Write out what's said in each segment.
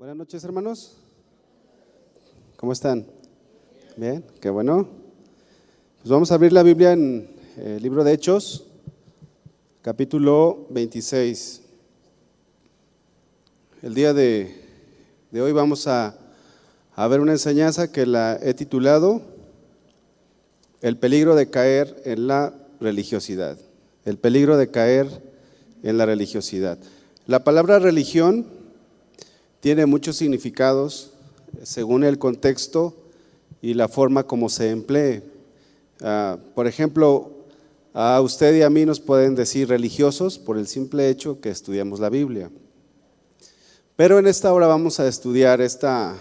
Buenas noches, hermanos. ¿Cómo están? Bien, qué bueno. Pues vamos a abrir la Biblia en el libro de Hechos, capítulo 26. El día de hoy vamos a ver una enseñanza que la he titulado El peligro de caer en la religiosidad. El peligro de caer en la religiosidad. La palabra religión tiene muchos significados según el contexto y la forma como se emplee. Por ejemplo, a usted y a mí nos pueden decir religiosos por el simple hecho que estudiamos la Biblia. Pero en esta hora vamos a estudiar esta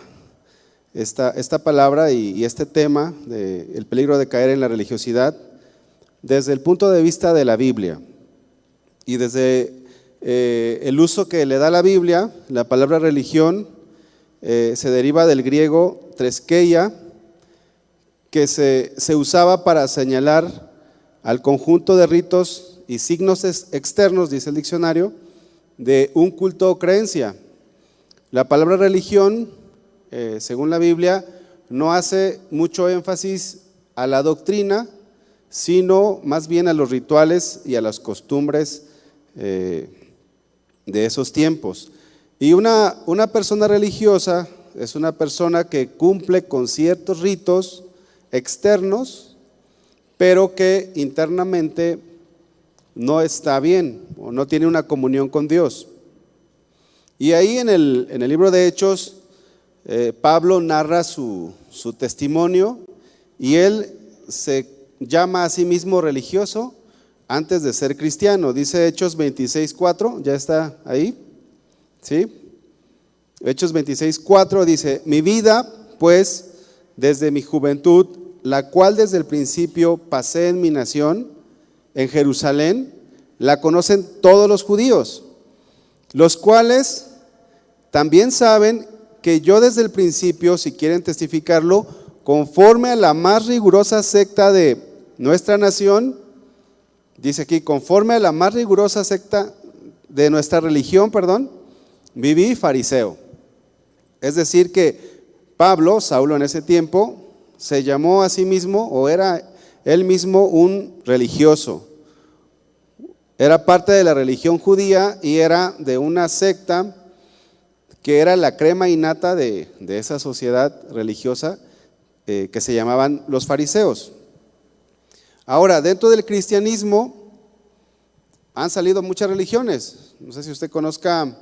palabra y este tema del peligro de caer en la religiosidad desde el punto de vista de la Biblia y desde el uso que le da la Biblia. La palabra religión se deriva del griego treskeia, que se usaba para señalar al conjunto de ritos y signos externos, dice el diccionario, de un culto o creencia. La palabra religión, según la Biblia, no hace mucho énfasis a la doctrina, sino más bien a los rituales y a las costumbres de esos tiempos. Y una persona religiosa es una persona que cumple con ciertos ritos externos, pero que internamente no está bien o no tiene una comunión con Dios. Y ahí en el libro de Hechos, Pablo narra su testimonio y él se llama a sí mismo religioso antes de ser cristiano. Dice Hechos 26:4, ya está ahí, ¿sí? Hechos 26:4 dice: mi vida, pues, desde mi juventud, la cual desde el principio pasé en mi nación, en Jerusalén, la conocen todos los judíos, los cuales también saben que yo desde el principio, si quieren testificarlo, conforme a la más rigurosa secta de nuestra nación, dice aquí, conforme a la más rigurosa secta de nuestra religión, viví fariseo. Es decir que Pablo, Saulo en ese tiempo, se llamó a sí mismo, o era él mismo un religioso. Era parte de la religión judía y era de una secta que era la crema innata de esa sociedad religiosa que se llamaban los fariseos. Ahora, dentro del cristianismo han salido muchas religiones. No sé si usted conozca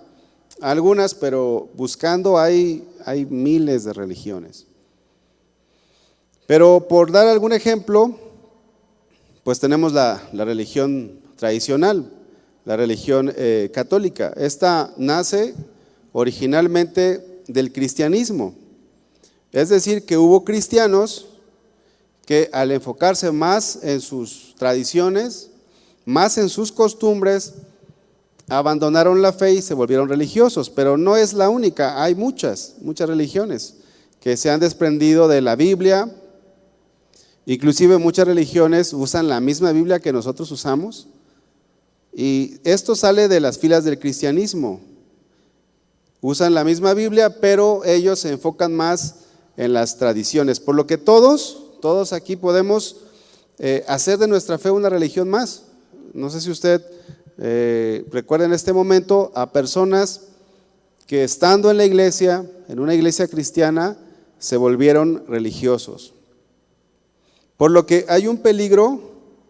algunas, pero buscando hay miles de religiones. Pero por dar algún ejemplo, pues tenemos la religión tradicional, la religión católica. Esta nace originalmente del cristianismo. Es decir, que hubo cristianos que al enfocarse más en sus tradiciones, más en sus costumbres, abandonaron la fe y se volvieron religiosos. Pero no es la única, hay muchas religiones que se han desprendido de la Biblia. Inclusive muchas religiones usan la misma Biblia que nosotros usamos, y esto sale de las filas del cristianismo. Usan la misma Biblia, pero ellos se enfocan más en las tradiciones, por lo que todos aquí podemos hacer de nuestra fe una religión más. No sé si usted recuerda en este momento a personas que estando en la iglesia, en una iglesia cristiana, se volvieron religiosos. Por lo que hay un peligro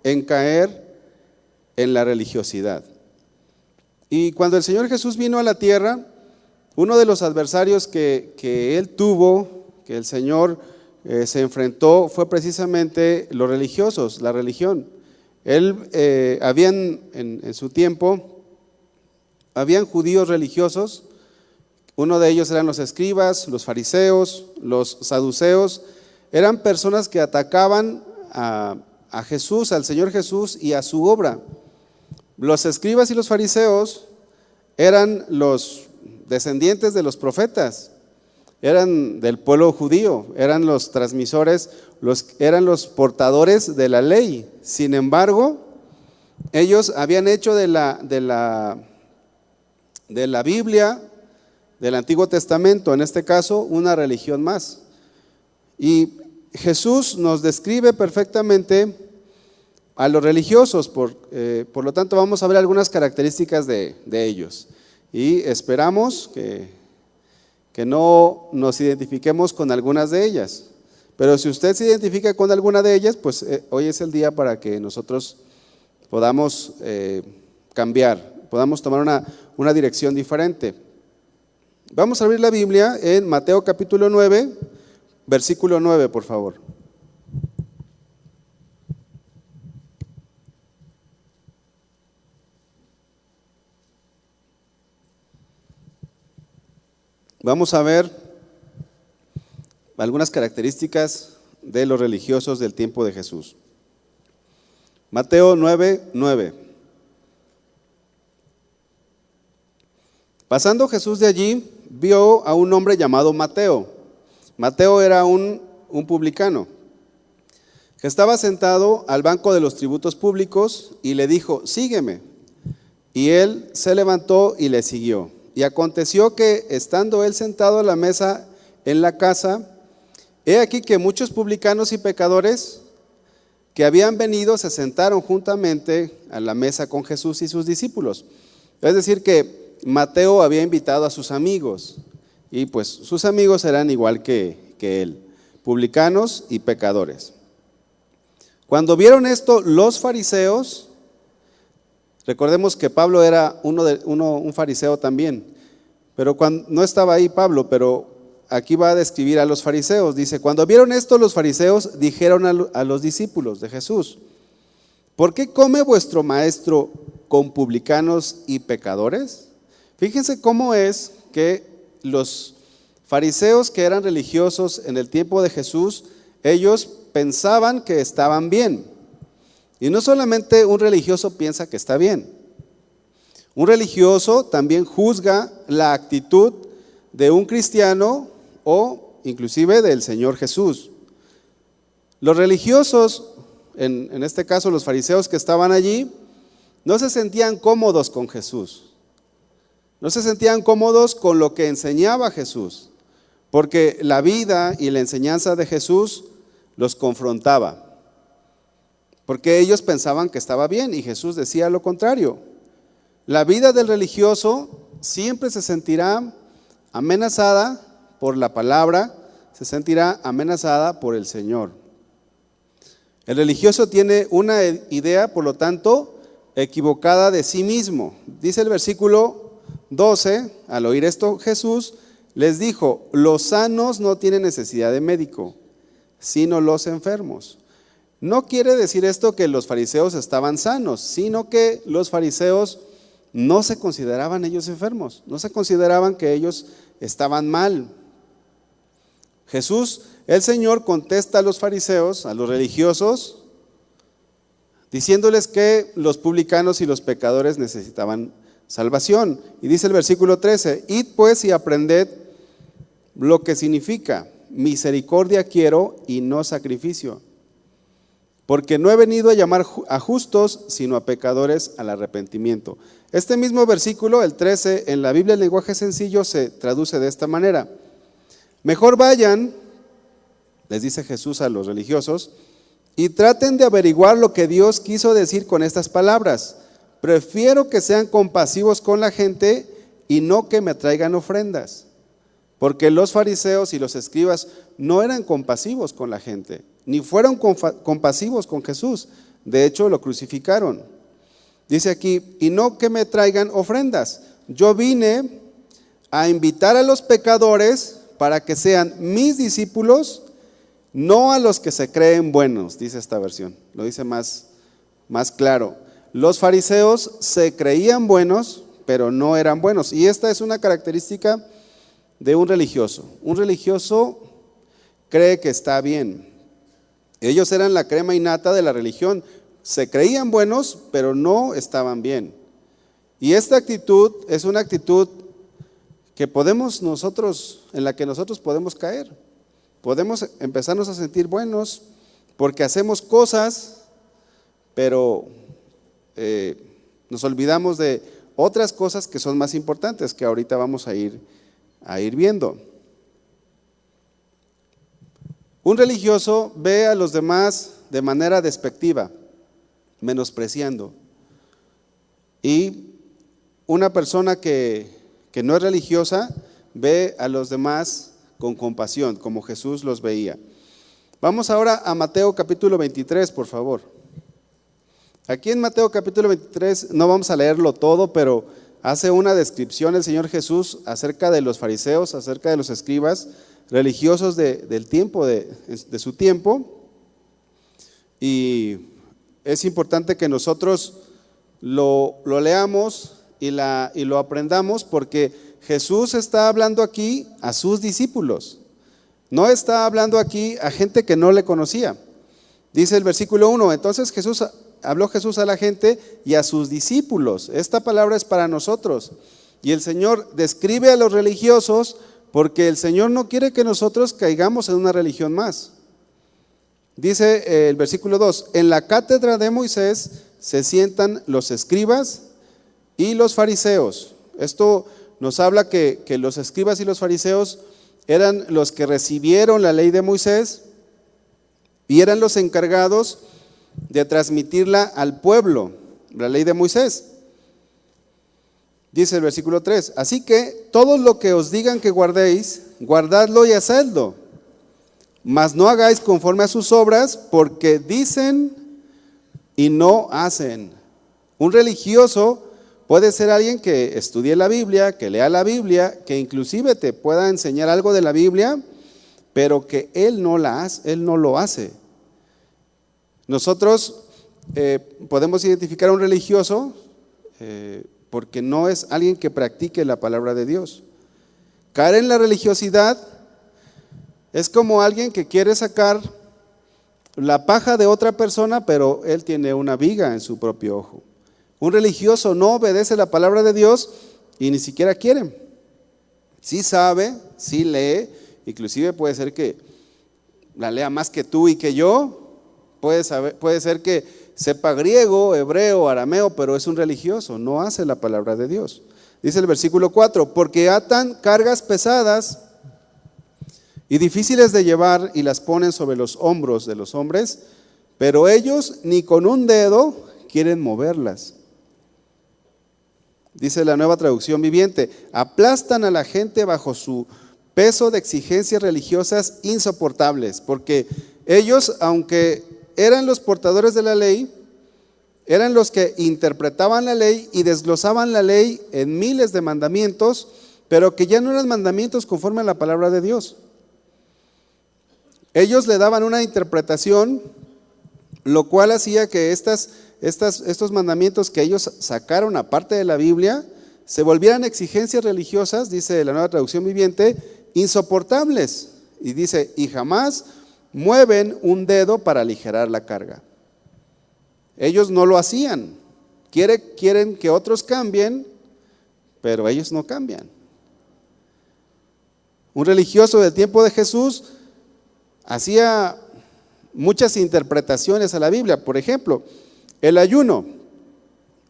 en caer en la religiosidad. Y cuando el Señor Jesús vino a la tierra, uno de los adversarios que él tuvo, que el Señor se enfrentó, fue precisamente los religiosos, la religión. Habían en su tiempo, habían judíos religiosos. Uno de ellos eran los escribas, los fariseos, los saduceos. Eran personas que atacaban a Jesús, al Señor Jesús y a su obra. Los escribas y los fariseos eran los descendientes de los profetas, eran del pueblo judío, eran los transmisores, eran los portadores de la ley. Sin embargo, ellos habían hecho de la Biblia del Antiguo Testamento, en este caso una religión más. Y Jesús nos describe perfectamente a los religiosos, por lo tanto vamos a ver algunas características de ellos. Y esperamos que no nos identifiquemos con algunas de ellas. Pero si usted se identifica con alguna de ellas, pues hoy es el día para que nosotros podamos cambiar, podamos tomar una dirección diferente. Vamos a abrir la Biblia en Mateo capítulo 9, versículo 9, por favor. Vamos a ver algunas características de los religiosos del tiempo de Jesús. Mateo 9, 9. Pasando Jesús de allí, vio a un hombre llamado Mateo. Mateo era un publicano, que estaba sentado al banco de los tributos públicos y le dijo: sígueme. Y él se levantó y le siguió. Y aconteció que, estando él sentado a la mesa en la casa, he aquí que muchos publicanos y pecadores que habían venido se sentaron juntamente a la mesa con Jesús y sus discípulos. Es decir, que Mateo había invitado a sus amigos, y pues sus amigos eran igual que él, publicanos y pecadores. Cuando vieron esto, los fariseos, recordemos que Pablo era un fariseo también, pero cuando no estaba ahí Pablo, pero aquí va a describir a los fariseos. Dice: cuando vieron esto, los fariseos dijeron a los discípulos de Jesús: ¿por qué come vuestro maestro con publicanos y pecadores? Fíjense cómo es que los fariseos, que eran religiosos en el tiempo de Jesús, ellos pensaban que estaban bien. Y no solamente un religioso piensa que está bien. Un religioso también juzga la actitud de un cristiano o inclusive del Señor Jesús. Los religiosos, en este caso los fariseos que estaban allí, no se sentían cómodos con Jesús. No se sentían cómodos con lo que enseñaba Jesús, porque la vida y la enseñanza de Jesús los confrontaba. Porque ellos pensaban que estaba bien y Jesús decía lo contrario. La vida del religioso siempre se sentirá amenazada por la palabra, se sentirá amenazada por el Señor. El religioso tiene una idea, por lo tanto, equivocada de sí mismo. Dice el versículo 12, al oír esto Jesús les dijo: los sanos no tienen necesidad de médico, sino los enfermos. No quiere decir esto que los fariseos estaban sanos, sino que los fariseos no se consideraban ellos enfermos, no se consideraban que ellos estaban mal. Jesús, el Señor, contesta a los fariseos, a los religiosos, diciéndoles que los publicanos y los pecadores necesitaban salvación. Y dice el versículo 13: id pues y aprended lo que significa: misericordia quiero y no sacrificio, porque no he venido a llamar a justos, sino a pecadores al arrepentimiento. Este mismo versículo, el 13, en la Biblia en lenguaje sencillo se traduce de esta manera: mejor vayan, les dice Jesús a los religiosos, y traten de averiguar lo que Dios quiso decir con estas palabras. Prefiero que sean compasivos con la gente y no que me traigan ofrendas. Porque los fariseos y los escribas no eran compasivos con la gente, ni fueron compasivos con Jesús. De hecho, lo crucificaron. Dice aquí: y no que me traigan ofrendas. Yo vine a invitar a los pecadores para que sean mis discípulos, no a los que se creen buenos, dice esta versión. Lo dice más claro. Los fariseos se creían buenos, pero no eran buenos. Y esta es una característica de un religioso. Un religioso cree que está bien. Ellos eran la crema innata de la religión. Se creían buenos, pero no estaban bien. Y esta actitud es una actitud que en la que nosotros podemos caer. Podemos empezarnos a sentir buenos porque hacemos cosas, pero nos olvidamos de otras cosas que son más importantes, que ahorita vamos a ir a ir viendo. Un religioso ve a los demás de manera despectiva, menospreciando. Y una persona que no es religiosa ve a los demás con compasión, como Jesús los veía. Vamos ahora a Mateo capítulo 23, por favor. Aquí en Mateo capítulo 23 no vamos a leerlo todo, pero hace una descripción el Señor Jesús acerca de los fariseos, acerca de los escribas religiosos del tiempo, de su tiempo. Y es importante que nosotros lo leamos y lo aprendamos, porque Jesús está hablando aquí a sus discípulos. No está hablando aquí a gente que no le conocía. Dice el versículo 1, entonces habló Jesús a la gente y a sus discípulos. Esta palabra es para nosotros. Y el Señor describe a los religiosos porque el Señor no quiere que nosotros caigamos en una religión más. Dice el versículo 2, en la cátedra de Moisés se sientan los escribas y los fariseos. Esto nos habla que los escribas y los fariseos eran los que recibieron la ley de Moisés y eran los encargados de transmitirla al pueblo, la ley de Moisés. Dice el versículo 3, así que todo lo que os digan que guardéis, guardadlo y hacedlo, mas no hagáis conforme a sus obras, porque dicen y no hacen. Un religioso puede ser alguien que estudie la Biblia, que lea la Biblia, que inclusive te pueda enseñar algo de la Biblia, pero que él no lo hace. Nosotros podemos identificar a un religioso porque no es alguien que practique la palabra de Dios. Caer en la religiosidad es como alguien que quiere sacar la paja de otra persona, pero él tiene una viga en su propio ojo. Un religioso no obedece la palabra de Dios y ni siquiera quiere. Sí sabe, sí lee, inclusive puede ser que la lea más que tú y que yo, puede ser que sepa griego, hebreo, arameo, pero es un religioso, no hace la palabra de Dios. Dice el versículo 4, porque atan cargas pesadas y difíciles de llevar y las ponen sobre los hombros de los hombres, pero ellos ni con un dedo quieren moverlas. Dice la Nueva Traducción Viviente, aplastan a la gente bajo su peso de exigencias religiosas insoportables, porque ellos, aunque eran los portadores de la ley, eran los que interpretaban la ley y desglosaban la ley en miles de mandamientos, pero que ya no eran mandamientos conforme a la palabra de Dios. Ellos le daban una interpretación, lo cual hacía que estos mandamientos que ellos sacaron aparte de la Biblia se volvieran exigencias religiosas, dice la Nueva Traducción Viviente, insoportables. Y dice, y jamás mueven un dedo para aligerar la carga. Ellos no lo hacían. Quieren que otros cambien, pero ellos no cambian. Un religioso del tiempo de Jesús hacía muchas interpretaciones a la Biblia. Por ejemplo, el ayuno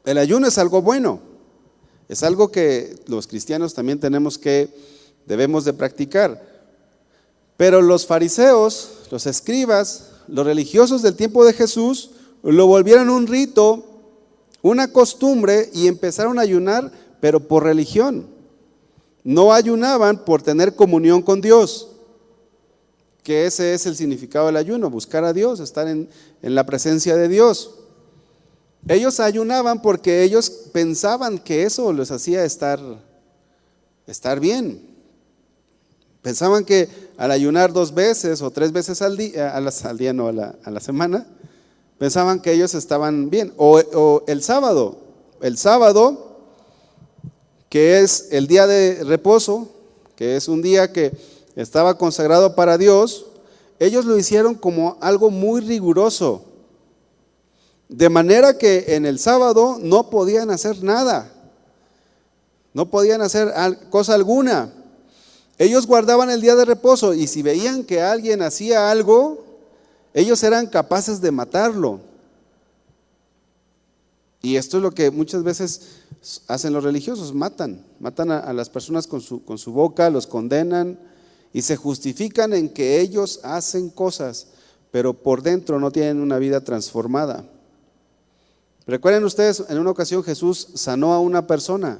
es algo bueno, es algo que los cristianos también debemos de practicar. Pero los fariseos, los escribas, los religiosos del tiempo de Jesús lo volvieron un rito, una costumbre, y empezaron a ayunar, pero por religión. No ayunaban por tener comunión con Dios, que ese es el significado del ayuno, buscar a Dios, estar en la presencia de Dios. Ellos ayunaban porque ellos pensaban que eso les hacía estar bien. Pensaban que al ayunar 2 veces o 3 veces al día, a la semana, pensaban que ellos estaban bien. O el sábado, que es el día de reposo, que es un día que estaba consagrado para Dios, ellos lo hicieron como algo muy riguroso. De manera que en el sábado no podían hacer nada, no podían hacer cosa alguna. Ellos guardaban el día de reposo y si veían que alguien hacía algo, ellos eran capaces de matarlo. Y esto es lo que muchas veces hacen los religiosos? Matan a las personas con su boca, los condenan y se justifican en que ellos hacen cosas, pero por dentro no tienen una vida transformada. Recuerden ustedes, en una ocasión Jesús sanó a una persona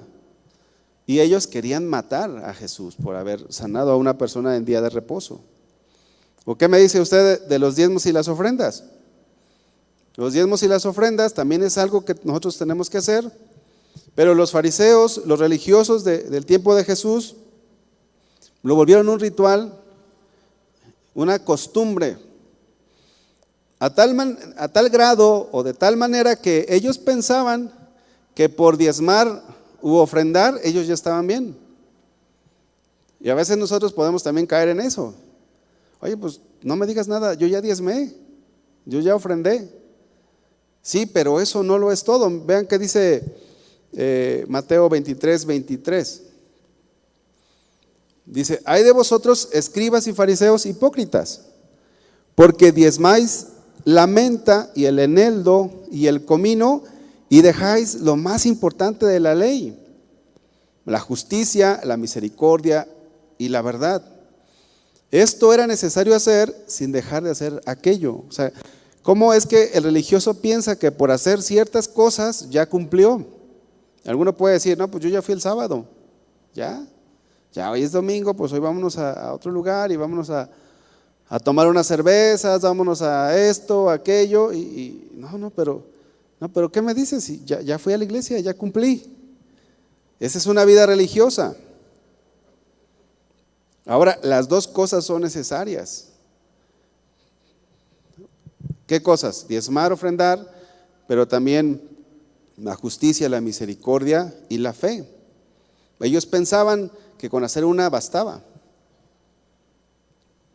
y ellos querían matar a Jesús por haber sanado a una persona en día de reposo. ¿O qué me dice usted de los diezmos y las ofrendas? Los diezmos y las ofrendas también es algo que nosotros tenemos que hacer, pero los fariseos, los religiosos del tiempo de Jesús, lo volvieron un ritual, una costumbre, a tal grado o de tal manera que ellos pensaban que por diezmar u ofrendar ellos ya estaban bien. Y a veces nosotros podemos también caer en eso. Oye, pues no me digas nada, yo ya diezmé, yo ya ofrendé. Sí, pero eso no lo es todo. Vean que dice Mateo 23:23. Dice: hay de vosotros, escribas y fariseos hipócritas, porque diezmáis la menta y el eneldo y el comino, y dejáis lo más importante de la ley, la justicia, la misericordia y la verdad. Esto era necesario hacer sin dejar de hacer aquello. O sea, ¿cómo es que el religioso piensa que por hacer ciertas cosas ya cumplió? Alguno puede decir: no, pues yo ya fui el sábado, ya hoy es domingo, pues hoy vámonos a otro lugar y vámonos a tomar unas cervezas, vámonos a esto, a aquello, y no, pero ¿qué me dices? Si ya fui a la iglesia, ya cumplí. Esa es una vida religiosa. Ahora, las dos cosas son necesarias. ¿Qué cosas? Diezmar, ofrendar, pero también la justicia, la misericordia y la fe. Ellos pensaban que con hacer una bastaba.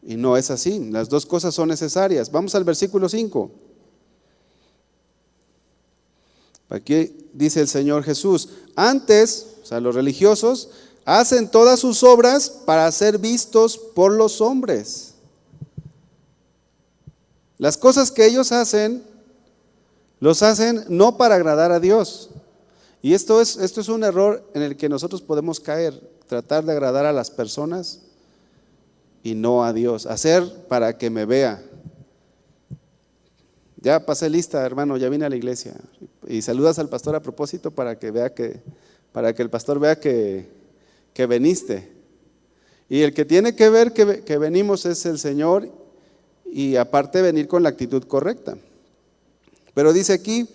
Y no es así, las dos cosas son necesarias. Vamos al versículo 5. Aquí dice el Señor Jesús: antes, o sea, los religiosos hacen todas sus obras para ser vistos por los hombres. Las cosas que ellos hacen, los hacen no para agradar a Dios. Y esto es un error en el que nosotros podemos caer, tratar de agradar a las personas y no a Dios, hacer para que me vea. Ya pasé lista, hermano, ya vine a la iglesia. Y saludas al pastor a propósito para que el pastor vea que veniste. Y el que tiene que ver que venimos es el Señor, y aparte venir con la actitud correcta. Pero dice aquí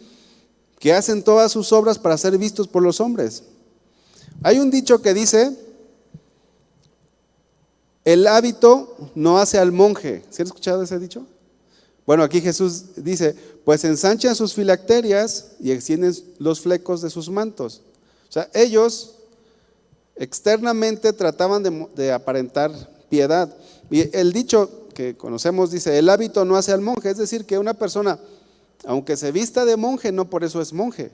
que hacen todas sus obras para ser vistos por los hombres. Hay un dicho que dice: el hábito no hace al monje. ¿Sí han escuchado ese dicho? Bueno, aquí Jesús dice: pues ensanchan sus filacterias y extienden los flecos de sus mantos. O sea, ellos externamente trataban de aparentar piedad. Y el dicho que conocemos dice: el hábito no hace al monje. Es decir, que una persona, aunque se vista de monje, no por eso es monje.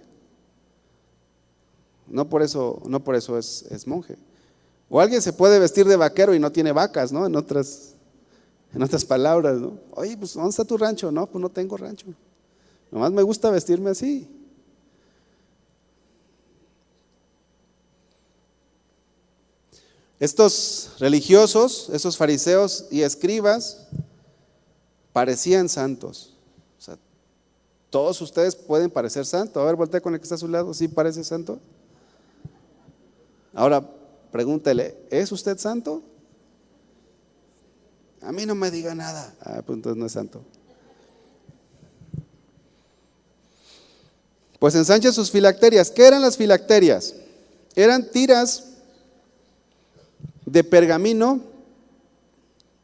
No por eso es monje. O alguien se puede vestir de vaquero y no tiene vacas, ¿no? En otras palabras, ¿no? Oye, pues ¿dónde está tu rancho? No, pues no tengo rancho. Nomás me gusta vestirme así. Estos religiosos, esos fariseos y escribas parecían santos. O sea, todos ustedes pueden parecer santos. A ver, voltea con el que está a su lado. ¿Sí parece santo? Ahora pregúntele: ¿es usted santo? A mí no me diga nada. Pues entonces no es santo. Pues ensancha sus filacterias. ¿Qué eran las filacterias? Eran tiras de pergamino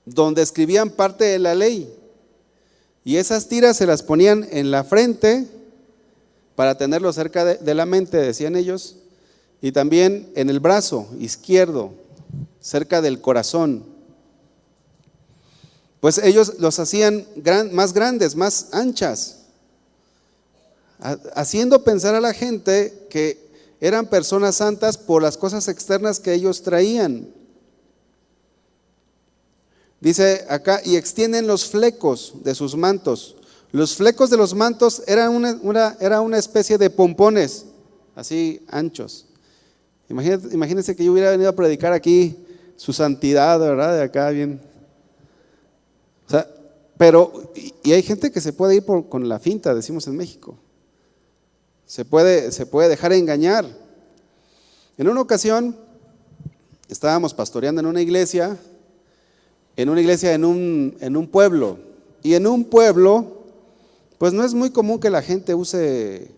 donde escribían parte de la ley, y esas tiras se las ponían en la frente para tenerlo cerca de la mente, decían ellos, y también en el brazo izquierdo, cerca del corazón. Pues ellos los hacían más grandes, más anchas, haciendo pensar a la gente que eran personas santas por las cosas externas que ellos traían. Dice acá: y extienden los flecos de sus mantos. Los flecos de los mantos eran una especie de pompones así anchos. Imagínense que yo hubiera venido a predicar aquí su santidad, ¿verdad? De acá bien. O sea, pero, y hay gente que se puede ir con la finta, decimos en México. Se puede dejar engañar. En una ocasión estábamos pastoreando en una iglesia en un pueblo. Y en un pueblo, pues no es muy común que la gente use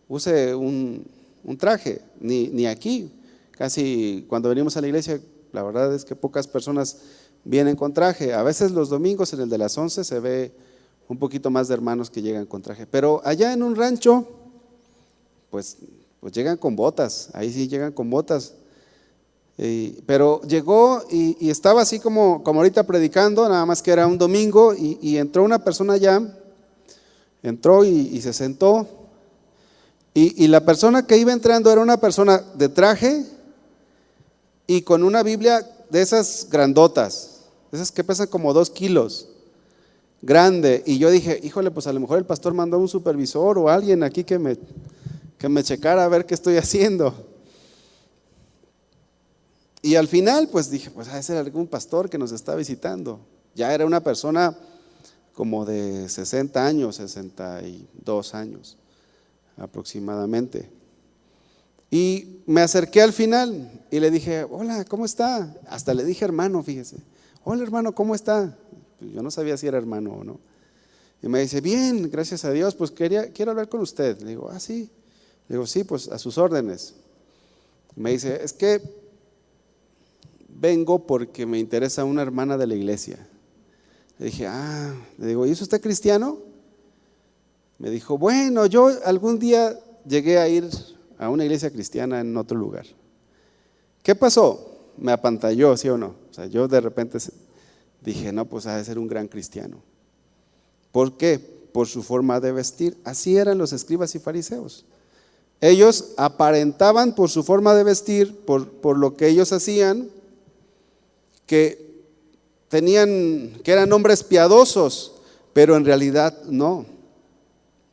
un traje, ni aquí. Casi cuando venimos a la iglesia, la verdad es que pocas personas vienen con traje. A veces los domingos en el de las 11 se ve un poquito más de hermanos que llegan con traje. Pero allá en un rancho, pues llegan con botas, ahí sí llegan con botas. Pero llegó y estaba así como ahorita predicando, nada más que era un domingo, y entró una persona allá, entró y se sentó, y la persona que iba entrando era una persona de traje y con una Biblia de esas grandotas, esas que pesan como 2 kilos, grande. Y yo dije, híjole, pues a lo mejor el pastor mandó a un supervisor o alguien aquí que me checara a ver qué estoy haciendo. Y al final pues dije, pues ese era algún pastor que nos está visitando. Ya era una persona como de 60 años, 62 años aproximadamente. Y me acerqué al final y le dije, hola, ¿cómo está? Hasta le dije hermano, fíjese. Hola hermano, ¿cómo está? Yo no sabía si era hermano o no. Y me dice, bien, gracias a Dios, pues quiero hablar con usted. Le digo, sí. Le digo, sí, pues a sus órdenes. Y me dice, es que vengo porque me interesa una hermana de la iglesia. Le dije, le digo, ¿y es usted cristiano? Me dijo, bueno, yo algún día llegué a ir a una iglesia cristiana en otro lugar. ¿Qué pasó? Me apantalló, ¿sí o no? O sea, yo de repente dije, no, pues ha de ser un gran cristiano. ¿Por qué? Por su forma de vestir. Así eran los escribas y fariseos. Ellos aparentaban por su forma de vestir, por lo que ellos hacían, que eran hombres piadosos, pero en realidad no.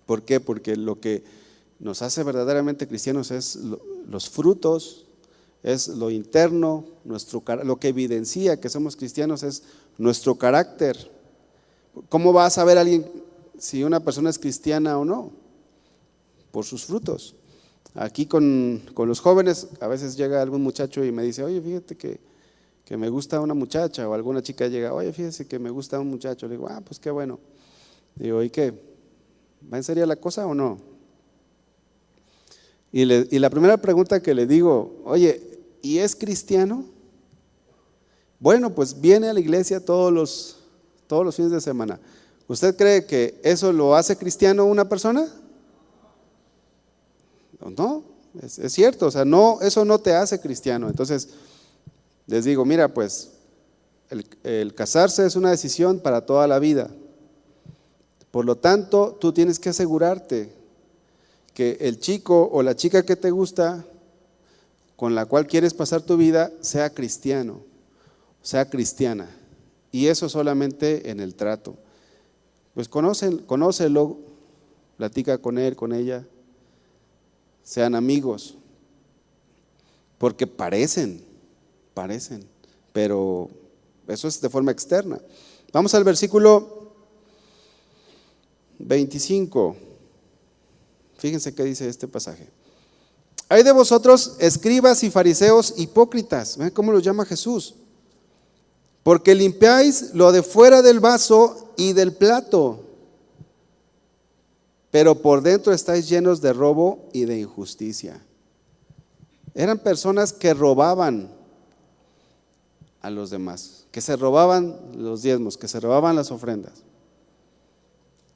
¿Por qué? Porque lo que nos hace verdaderamente cristianos es los frutos, es lo interno, lo que evidencia que somos cristianos es nuestro carácter. ¿Cómo va a saber alguien si una persona es cristiana o no? Por sus frutos. Aquí con los jóvenes, a veces llega algún muchacho y me dice, oye, fíjate que me gusta una muchacha, o alguna chica llega, oye, fíjese que me gusta un muchacho. Le digo, pues qué bueno. Digo, ¿y qué? ¿Va en serio la cosa o no? Y la primera pregunta que le digo, oye, ¿y es cristiano? Bueno, pues viene a la iglesia todos los fines de semana. ¿Usted cree que eso lo hace cristiano una persona? No, es cierto, o sea, no, eso no te hace cristiano. Entonces, les digo, mira, pues el casarse es una decisión para toda la vida. Por lo tanto, tú tienes que asegurarte que el chico o la chica que te gusta, con la cual quieres pasar tu vida, sea cristiano, sea cristiana. Y eso solamente en el trato. Pues conócelo, platica con él, con ella, sean amigos, porque parecen, pero eso es de forma externa. Vamos al versículo 25. Fíjense qué dice este pasaje. Hay de vosotros, escribas y fariseos hipócritas. ¿Ven cómo los llama Jesús? Porque limpiáis lo de fuera del vaso y del plato, pero por dentro estáis llenos de robo y de injusticia. Eran personas que robaban a los demás, que se robaban los diezmos, que se robaban las ofrendas.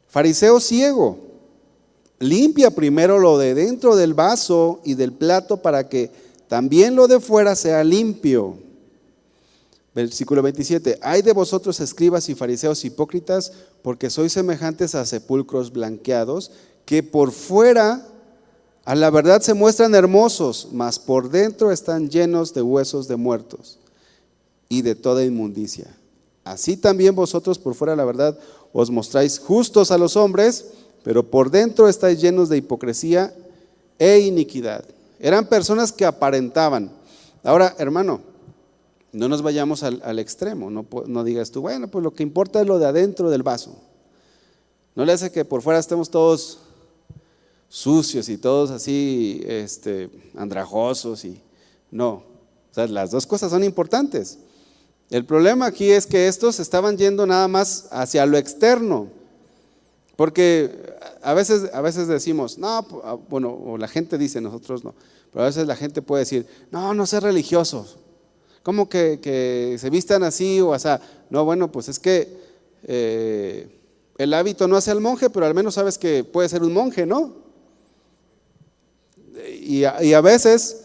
Fariseo ciego, limpia primero lo de dentro del vaso y del plato para que también lo de fuera sea limpio. Versículo 27, hay de vosotros escribas y fariseos hipócritas, porque sois semejantes a sepulcros blanqueados, que por fuera a la verdad se muestran hermosos, mas por dentro están llenos de huesos de muertos y de toda inmundicia. Así también vosotros por fuera, la verdad, os mostráis justos a los hombres, pero por dentro estáis llenos de hipocresía e iniquidad. Eran personas que aparentaban. Ahora, hermano, no nos vayamos al extremo. No digas tú, bueno, pues lo que importa es lo de adentro del vaso. No le hace que por fuera estemos todos sucios y todos así andrajosos y no. O sea, las dos cosas son importantes. El problema aquí es que estos estaban yendo nada más hacia lo externo, porque a veces decimos, no, bueno, o la gente dice, nosotros no, pero a veces la gente puede decir, no sé religiosos, ¿cómo que se vistan así o así? No, bueno, pues es que el hábito no hace al monje, pero al menos sabes que puede ser un monje, ¿no? Y a veces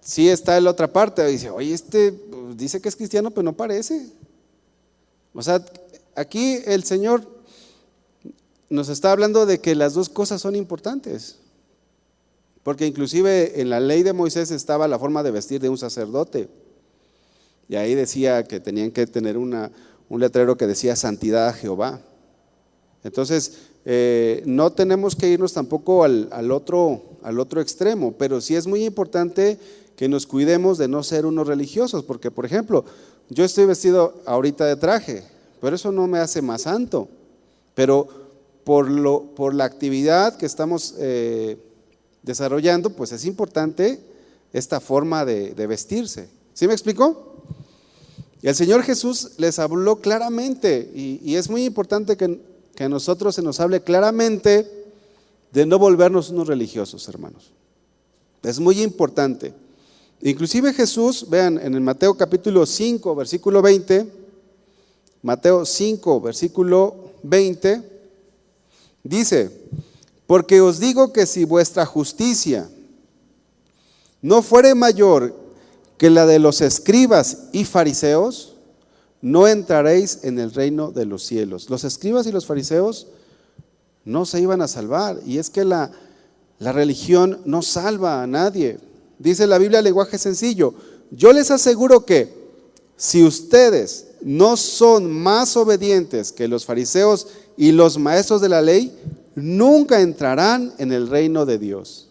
sí está en la otra parte, dice, oye, dice que es cristiano, pero no parece. O sea, aquí el Señor nos está hablando de que las dos cosas son importantes, porque inclusive en la ley de Moisés estaba la forma de vestir de un sacerdote, y ahí decía que tenían que tener un letrero que decía santidad a Jehová. Entonces, no tenemos que irnos tampoco al otro extremo, pero sí es muy importante que nos cuidemos de no ser unos religiosos, porque por ejemplo, yo estoy vestido ahorita de traje, pero eso no me hace más santo, pero por la actividad que estamos desarrollando, pues es importante esta forma de vestirse. ¿Sí me explicó? Y el Señor Jesús les habló claramente, y es muy importante que a nosotros se nos hable claramente de no volvernos unos religiosos, hermanos. Es muy importante. Inclusive Jesús, vean, en el Mateo capítulo 5, versículo 20, Mateo 5, versículo 20, dice, porque os digo que si vuestra justicia no fuere mayor que la de los escribas y fariseos, no entraréis en el reino de los cielos. Los escribas y los fariseos no se iban a salvar, y es que la religión no salva a nadie. Dice la Biblia en lenguaje sencillo, yo les aseguro que si ustedes no son más obedientes que los fariseos y los maestros de la ley, nunca entrarán en el reino de Dios.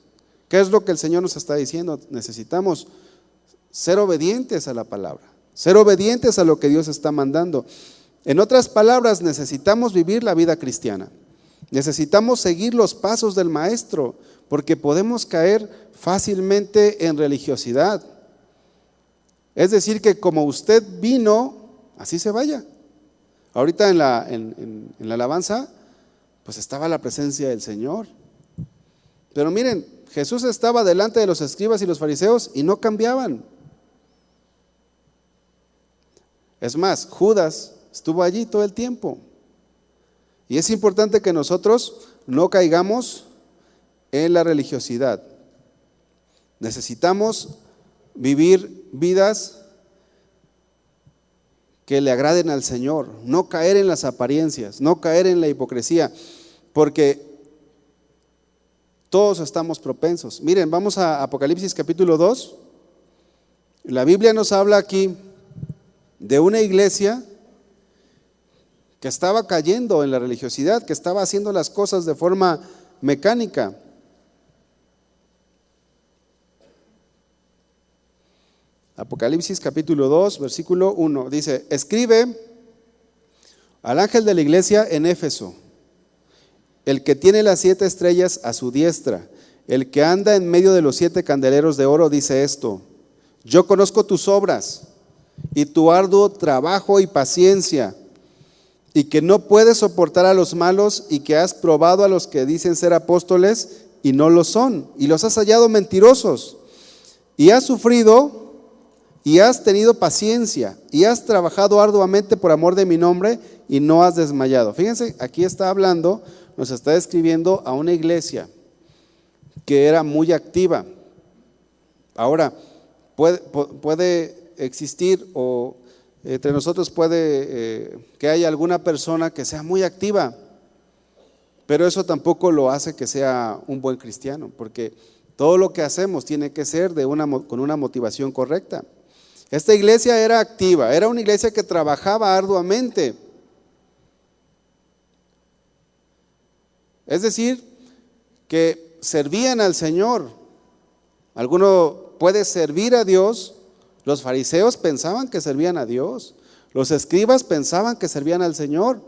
¿Qué es lo que el Señor nos está diciendo? Necesitamos ser obedientes a la palabra, ser obedientes a lo que Dios está mandando. En otras palabras, necesitamos vivir la vida cristiana. Necesitamos seguir los pasos del Maestro, porque podemos caer fácilmente en religiosidad. Es decir, que como usted vino, así se vaya. Ahorita en la alabanza, pues estaba la presencia del Señor. Pero miren, Jesús estaba delante de los escribas y los fariseos y no cambiaban. Es más, Judas estuvo allí todo el tiempo. Y es importante que nosotros no caigamos en la religiosidad. Necesitamos vivir vidas que le agraden al Señor, no caer en las apariencias, no caer en la hipocresía, porque todos estamos propensos. Miren, vamos a Apocalipsis capítulo 2. La Biblia nos habla aquí de una iglesia que estaba cayendo en la religiosidad, que estaba haciendo las cosas de forma mecánica. Apocalipsis capítulo 2, versículo 1, dice, escribe al ángel de la iglesia en Éfeso, el que tiene las 7 estrellas a su diestra, el que anda en medio de los 7 candeleros de oro, dice esto, yo conozco tus obras y tu arduo trabajo y paciencia, y que no puedes soportar a los malos, y que has probado a los que dicen ser apóstoles y no lo son, y los has hallado mentirosos, y has sufrido y has tenido paciencia y has trabajado arduamente por amor de mi nombre y no has desmayado. Fíjense, aquí está hablando, nos está describiendo a una iglesia que era muy activa. Ahora, puede existir o entre nosotros puede que haya alguna persona que sea muy activa, pero eso tampoco lo hace que sea un buen cristiano, porque todo lo que hacemos tiene que ser con una motivación correcta. Esta iglesia era activa, era una iglesia que trabajaba arduamente. Es decir, que servían al Señor. Alguno puede servir a Dios. Los fariseos pensaban que servían a Dios. Los escribas pensaban que servían al Señor.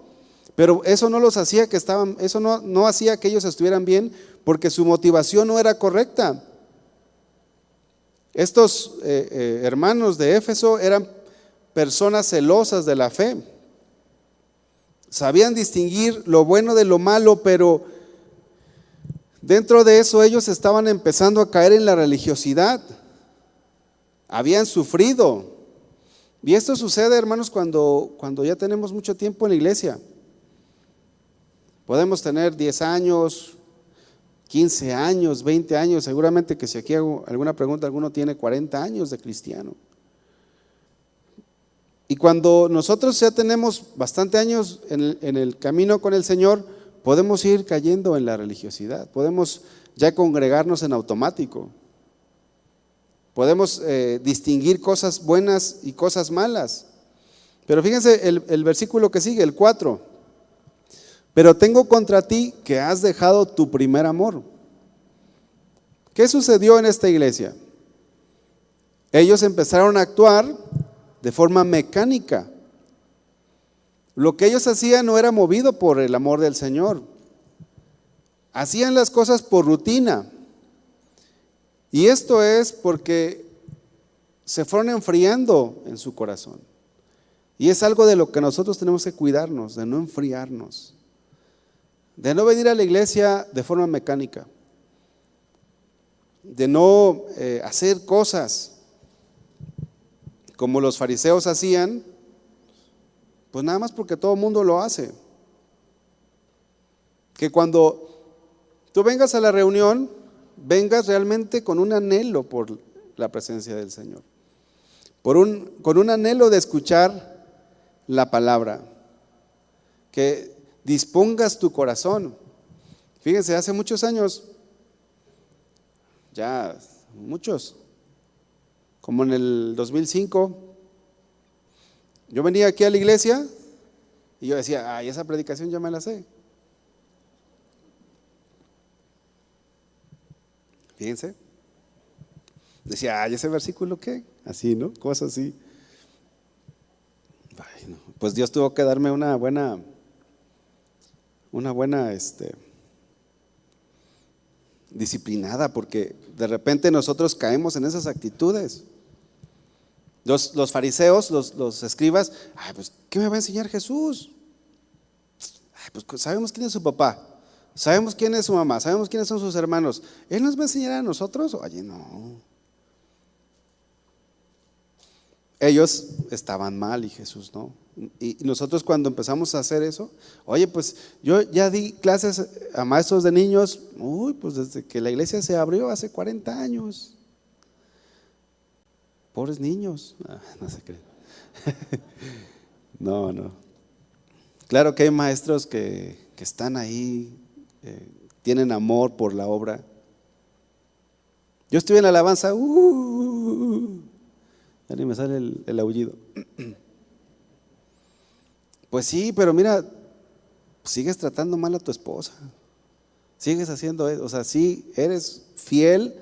Pero eso no los hacía que estaban, eso no hacía que ellos estuvieran bien, porque su motivación no era correcta. Estos hermanos de Éfeso eran personas celosas de la fe. Sabían distinguir lo bueno de lo malo, pero dentro de eso ellos estaban empezando a caer en la religiosidad. Habían sufrido. Y esto sucede, hermanos, cuando ya tenemos mucho tiempo en la iglesia. Podemos tener 10 años, 15 años, 20 años. Seguramente que si aquí hago alguna pregunta, alguno tiene 40 años de cristiano. Y cuando nosotros ya tenemos bastante años en el camino con el Señor, podemos ir cayendo en la religiosidad. Podemos ya congregarnos en automático. Podemos distinguir cosas buenas y cosas malas. Pero fíjense el versículo que sigue, el 4. Pero tengo contra ti que has dejado tu primer amor. ¿Qué sucedió en esta iglesia? Ellos empezaron a actuar de forma mecánica. Lo que ellos hacían no era movido por el amor del Señor. Hacían las cosas por rutina. Y esto es porque se fueron enfriando en su corazón. Y es algo de lo que nosotros tenemos que cuidarnos, de no enfriarnos, de no venir a la iglesia de forma mecánica, de no hacer cosas como los fariseos hacían, pues nada más porque todo el mundo lo hace. Que cuando tú vengas a la reunión, vengas realmente con un anhelo por la presencia del Señor, con un anhelo de escuchar la palabra, que dispongas tu corazón. Fíjense, hace muchos años, ya muchos, como en el 2005, yo venía aquí a la iglesia y yo decía, ay, esa predicación ya me la sé. Fíjense, decía, ay, ese versículo qué, así, ¿no? Cosas así. Ay, no. Pues Dios tuvo que darme una buena disciplinada, porque de repente nosotros caemos en esas actitudes. Los fariseos, los escribas, ay, pues, ¿qué me va a enseñar Jesús? Ay, pues sabemos quién es su papá, sabemos quién es su mamá, sabemos quiénes son sus hermanos. ¿Él nos va a enseñar a nosotros? Oye, no. Ellos estaban mal y Jesús no. Y nosotros cuando empezamos a hacer eso, oye, pues yo ya di clases a maestros de niños, pues desde que la iglesia se abrió hace 40 años. Pobres niños. No se creen. No. Claro que hay maestros que están ahí, tienen amor por la obra. Yo estuve en la alabanza, ya ni me sale el aullido. Pues sí, pero mira, sigues tratando mal a tu esposa, sigues haciendo eso, o sea, sí, eres fiel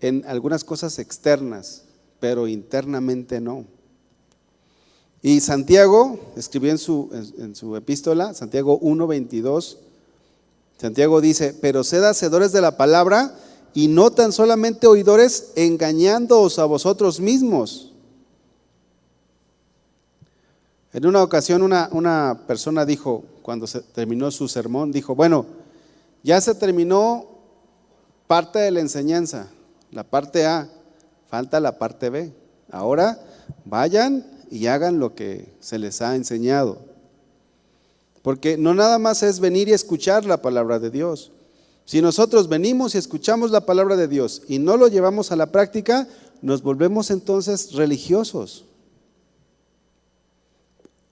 en algunas cosas externas, pero internamente no. Y Santiago escribió en su epístola, Santiago 1:22, Santiago dice, pero sed hacedores de la palabra y no tan solamente oidores, engañándoos a vosotros mismos. En una ocasión una persona dijo, cuando se terminó su sermón, dijo, bueno, ya se terminó parte de la enseñanza, la parte A, falta la parte B. Ahora vayan y hagan lo que se les ha enseñado. Porque no nada más es venir y escuchar la palabra de Dios. Si nosotros venimos y escuchamos la palabra de Dios y no lo llevamos a la práctica, nos volvemos entonces religiosos.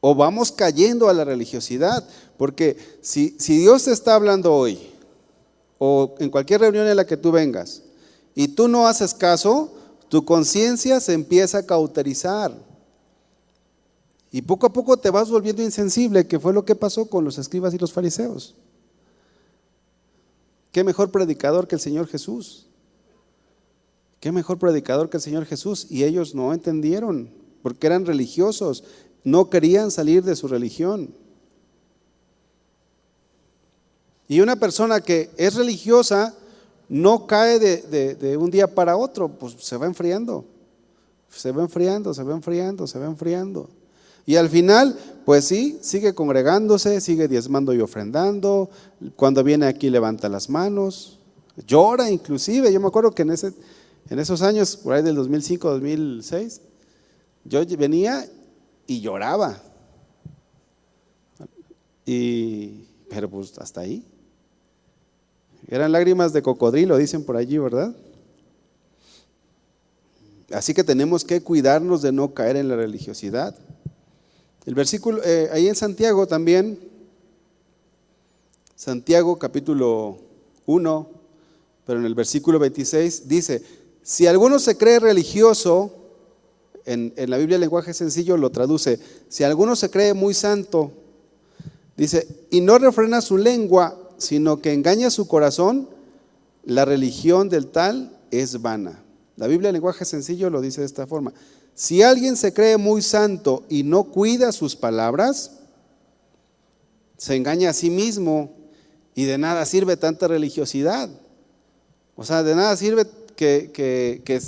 O vamos cayendo a la religiosidad, porque si Dios te está hablando hoy, o en cualquier reunión en la que tú vengas, y tú no haces caso, tu conciencia se empieza a cauterizar. Y poco a poco te vas volviendo insensible, que fue lo que pasó con los escribas y los fariseos. ¿Qué mejor predicador que el Señor Jesús? ¿Qué mejor predicador que el Señor Jesús? Y ellos no entendieron, porque eran religiosos, no querían salir de su religión. Y una persona que es religiosa no cae de un día para otro, pues se va enfriando, se va enfriando, se va enfriando, se va enfriando. Y al final, pues sí, sigue congregándose, sigue diezmando y ofrendando. Cuando viene aquí levanta las manos, llora inclusive. Yo me acuerdo que en esos años, por ahí del 2005, 2006, yo venía y lloraba. Pero pues hasta ahí. Eran lágrimas de cocodrilo, dicen por allí, ¿verdad? Así que tenemos que cuidarnos de no caer en la religiosidad. El versículo, ahí en Santiago también, Santiago capítulo 1, pero en el versículo 26 dice, si alguno se cree religioso, en la Biblia el lenguaje sencillo lo traduce, si alguno se cree muy santo, dice, y no refrena su lengua, sino que engaña su corazón, la religión del tal es vana. La Biblia el lenguaje sencillo lo dice de esta forma. Si alguien se cree muy santo y no cuida sus palabras, se engaña a sí mismo y de nada sirve tanta religiosidad. O sea, de nada sirve que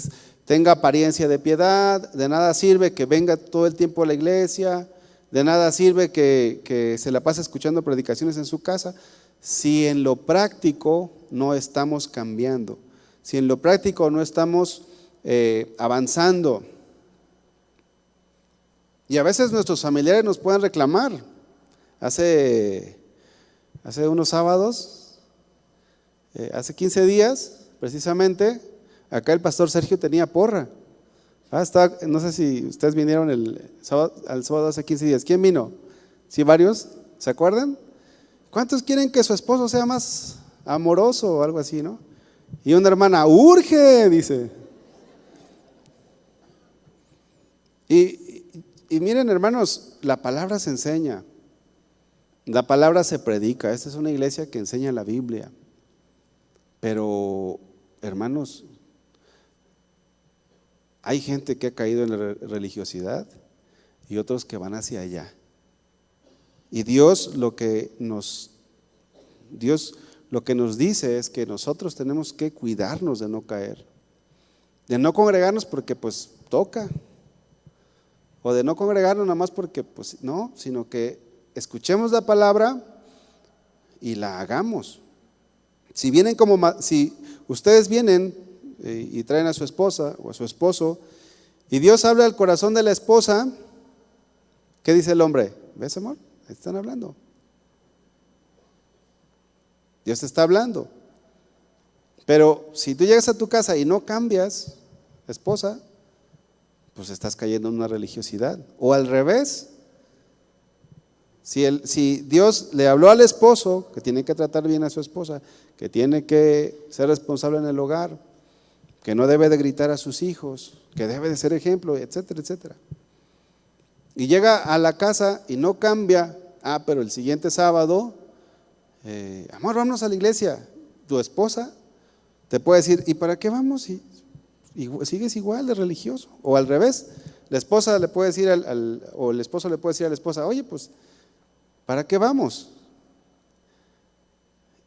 tenga apariencia de piedad, de nada sirve que venga todo el tiempo a la iglesia, de nada sirve que se la pase escuchando predicaciones en su casa, si en lo práctico no estamos cambiando, si en lo práctico no estamos avanzando. Y a veces nuestros familiares nos pueden reclamar. Hace unos sábados, hace 15 días, precisamente, acá el pastor Sergio tenía porra. No sé si ustedes vinieron al sábado hace 15 días. ¿Quién vino? ¿Sí, varios? ¿Se acuerdan? ¿Cuántos quieren que su esposo sea más amoroso o algo así, no? Y una hermana, urge, dice. Y miren, hermanos, la palabra se enseña, la palabra se predica. Esta es una iglesia que enseña la Biblia. Pero, hermanos, hay gente que ha caído en la religiosidad y otros que van hacia allá. Y Dios lo que nos dice es que nosotros tenemos que cuidarnos de no caer, de no congregarnos porque pues toca, o de no congregarnos nada más porque pues no, sino que escuchemos la palabra y la hagamos. Si ustedes vienen y traen a su esposa o a su esposo y Dios habla al corazón de la esposa, ¿qué dice el hombre? ¿Ves, amor? Ahí están hablando. Dios te está hablando. Pero si tú llegas a tu casa y no cambias, esposa, pues estás cayendo en una religiosidad. O al revés, si Dios le habló al esposo que tiene que tratar bien a su esposa, que tiene que ser responsable en el hogar, que no debe de gritar a sus hijos, que debe de ser ejemplo, etcétera, etcétera. Y llega a la casa y no cambia, pero el siguiente sábado, amor, vámonos a la iglesia. Tu esposa te puede decir, ¿y para qué vamos? Y sigues igual de religioso. O al revés, la esposa le puede decir o el esposo le puede decir a la esposa, oye, pues, ¿para qué vamos?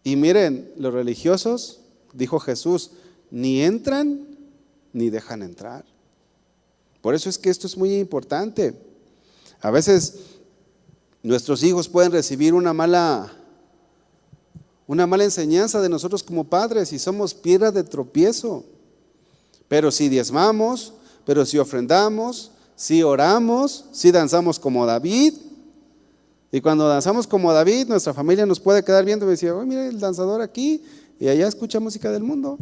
Y miren, los religiosos, dijo Jesús, ni entran ni dejan entrar. Por eso es que esto es muy importante. A veces nuestros hijos pueden recibir una mala enseñanza de nosotros como padres y somos piedra de tropiezo. Pero si diezmamos, pero si ofrendamos, si oramos, si danzamos como David. Y cuando danzamos como David, nuestra familia nos puede quedar viendo y decir, oh, mira el danzador aquí, y allá escucha música del mundo.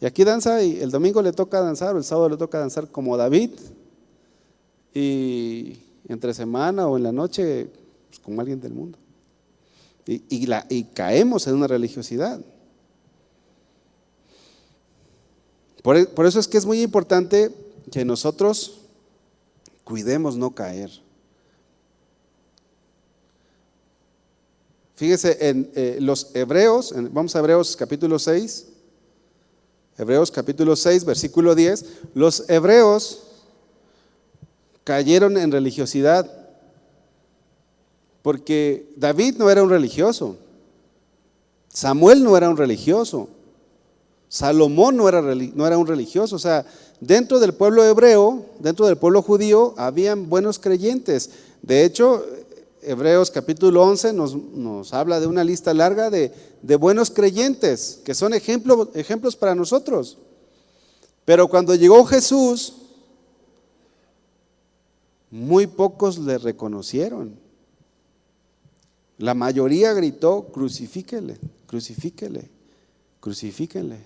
Y aquí danza, y el domingo le toca danzar, o el sábado le toca danzar como David. Y entre semana o en la noche, pues como alguien del mundo. Y caemos en una religiosidad. Por eso es que es muy importante que nosotros cuidemos no caer. Fíjese en los hebreos, vamos a Hebreos capítulo 6, Hebreos capítulo 6, versículo 10, los hebreos cayeron en religiosidad porque David no era un religioso, Samuel no era un religioso, Salomón no era un religioso. O sea, dentro del pueblo hebreo, dentro del pueblo judío, habían buenos creyentes. De hecho, Hebreos capítulo 11 nos habla de una lista larga de buenos creyentes, que son ejemplos para nosotros. Pero cuando llegó Jesús, muy pocos le reconocieron. La mayoría gritó: crucifíquenle, crucifíquenle, crucifíquenle.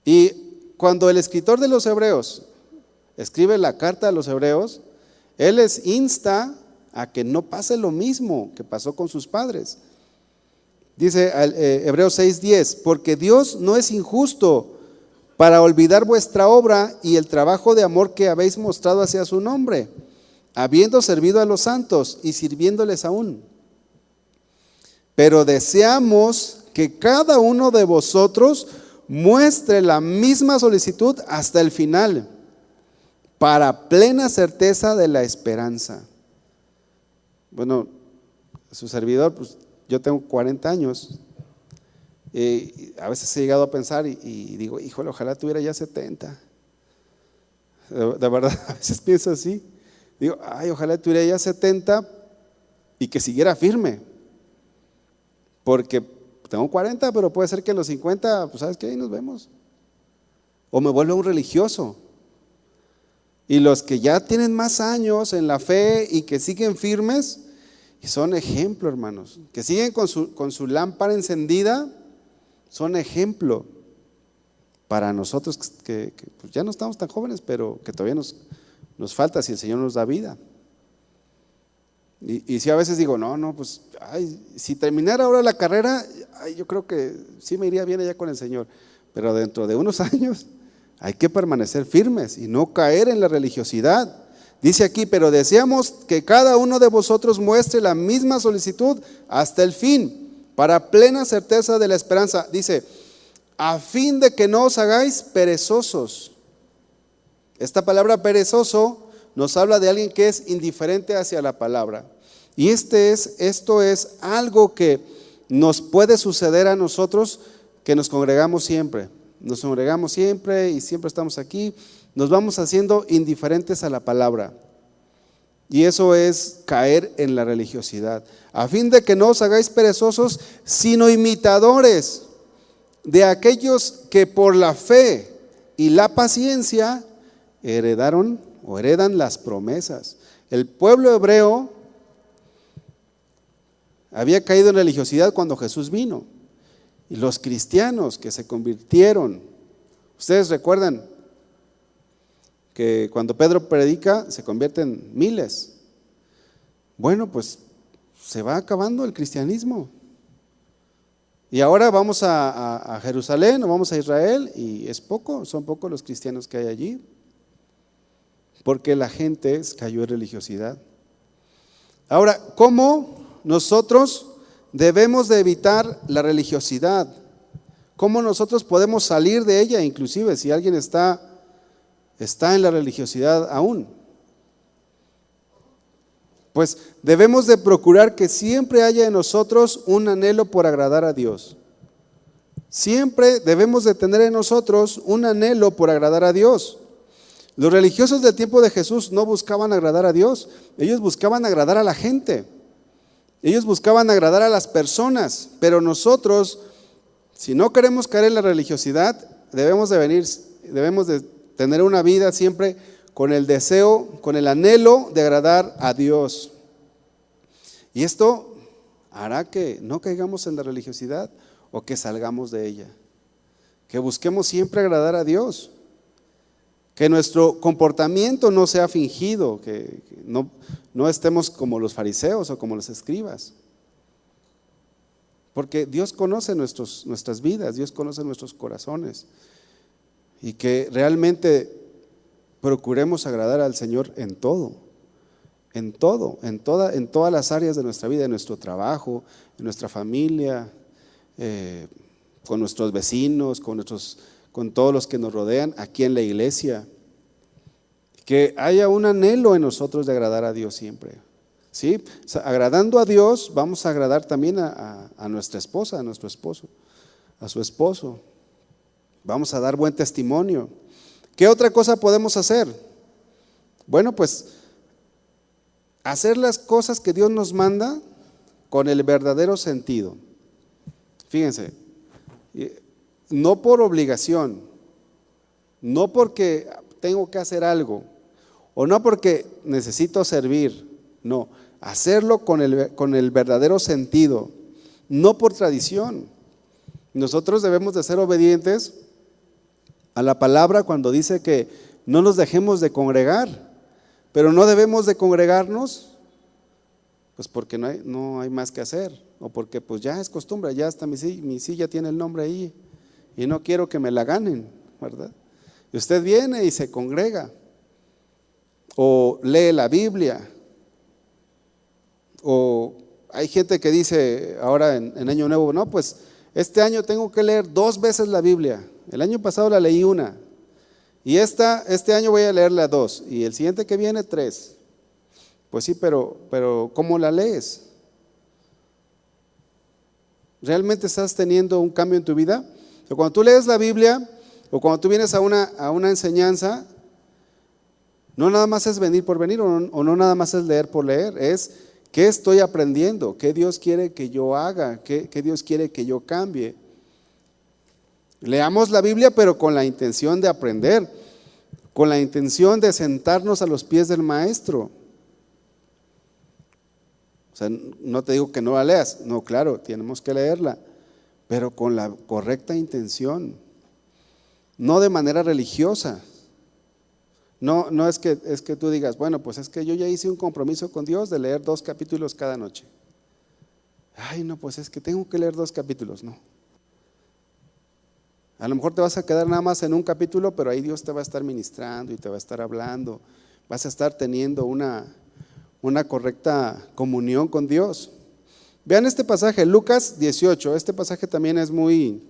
Y cuando el escritor de los Hebreos escribe la carta a los Hebreos, él les insta a que no pase lo mismo que pasó con sus padres. Dice Hebreos 6:10, porque Dios no es injusto para olvidar vuestra obra y el trabajo de amor que habéis mostrado hacia su nombre, habiendo servido a los santos y sirviéndoles aún. Pero deseamos que cada uno de vosotros muestre la misma solicitud hasta el final, para plena certeza de la esperanza. Bueno, su servidor, pues yo tengo 40 años. A veces he llegado a pensar y digo, híjole, ojalá tuviera ya 70. De verdad, a veces pienso así. Digo, ay, ojalá tuviera ya 70 y que siguiera firme. Porque tengo 40, pero puede ser que en los 50, pues ¿sabes qué? Ahí nos vemos. O me vuelvo un religioso. Y los que ya tienen más años en la fe y que siguen firmes, y son ejemplo, hermanos, que siguen con su lámpara encendida, son ejemplo para nosotros que pues ya no estamos tan jóvenes, pero que todavía nos falta si el Señor nos da vida. Y si a veces digo, no, pues si terminara ahora la carrera, yo creo que sí me iría bien allá con el Señor, pero dentro de unos años hay que permanecer firmes y no caer en la religiosidad. Dice aquí, pero deseamos que cada uno de vosotros muestre la misma solicitud hasta el fin, para plena certeza de la esperanza. Dice, a fin de que no os hagáis perezosos. Esta palabra perezoso nos habla de alguien que es indiferente hacia la palabra. Y esto es algo que nos puede suceder a nosotros que nos congregamos siempre. Nos congregamos siempre y siempre estamos aquí. Nos vamos haciendo indiferentes a la palabra. Y eso es caer en la religiosidad. A fin de que no os hagáis perezosos, sino imitadores de aquellos que por la fe y la paciencia heredaron o heredan las promesas. El pueblo hebreo había caído en religiosidad cuando Jesús vino. Y los cristianos que se convirtieron, ustedes recuerdan que cuando Pedro predica se convierten miles. Bueno, pues se va acabando el cristianismo. Y ahora vamos a Jerusalén o vamos a Israel y son pocos los cristianos que hay allí. Porque la gente cayó en religiosidad. Ahora, ¿cómo nosotros debemos de evitar la religiosidad? ¿Cómo nosotros podemos salir de ella, inclusive si alguien está en la religiosidad aún? Pues debemos de procurar que siempre haya en nosotros un anhelo por agradar a Dios. Siempre debemos de tener en nosotros un anhelo por agradar a Dios. Los religiosos del tiempo de Jesús no buscaban agradar a Dios, ellos buscaban agradar a la gente, ellos buscaban agradar a las personas, pero nosotros, si no queremos caer en la religiosidad, debemos de tener una vida siempre con el deseo, con el anhelo de agradar a Dios. Y esto hará que no caigamos en la religiosidad o que salgamos de ella, que busquemos siempre agradar a Dios. Que nuestro comportamiento no sea fingido, que no estemos como los fariseos o como los escribas. Porque Dios conoce nuestras vidas, Dios conoce nuestros corazones. Y que realmente procuremos agradar al Señor en todo. en todo, en todas las áreas de nuestra vida, en nuestro trabajo, en nuestra familia, con nuestros vecinos, con todos los que nos rodean, aquí en la iglesia. Que haya un anhelo en nosotros de agradar a Dios siempre. ¿Sí? O sea, agradando a Dios, vamos a agradar también a nuestra esposa, a nuestro esposo, a su esposo. Vamos a dar buen testimonio. ¿Qué otra cosa podemos hacer? Bueno, pues hacer las cosas que Dios nos manda con el verdadero sentido. Fíjense, no por obligación, no porque tengo que hacer algo, o no porque necesito servir, no, hacerlo con el verdadero sentido, no por tradición. Nosotros debemos de ser obedientes a la palabra cuando dice que no nos dejemos de congregar, pero no debemos de congregarnos pues porque no hay más que hacer, o porque pues ya es costumbre, ya hasta mi silla tiene el nombre ahí y no quiero que me la ganen, ¿verdad? Y usted viene y se congrega, o lee la Biblia, o hay gente que dice ahora en Año Nuevo, no, pues este año tengo que leer 2 veces la Biblia. El año pasado la leí 1, y este año voy a leerla 2, y el siguiente que viene 3. Pues sí, pero ¿cómo la lees? ¿Realmente estás teniendo un cambio en tu vida? O cuando tú lees la Biblia, o cuando tú vienes a una enseñanza, no nada más es venir por venir, o no nada más es leer por leer, es ¿qué estoy aprendiendo? ¿Qué Dios quiere que yo haga? ¿Qué Dios quiere que yo cambie? Leamos la Biblia, pero con la intención de aprender, con la intención de sentarnos a los pies del maestro. O sea, no te digo que no la leas, no, claro, tenemos que leerla, pero con la correcta intención, no de manera religiosa. No es que tú digas, bueno, pues es que yo ya hice un compromiso con Dios de leer 2 capítulos cada noche. Ay, no, pues es que tengo que leer 2 capítulos, no. A lo mejor te vas a quedar nada más en un capítulo, pero ahí Dios te va a estar ministrando y te va a estar hablando, vas a estar teniendo una correcta comunión con Dios. Vean este pasaje, Lucas 18, este pasaje también es muy,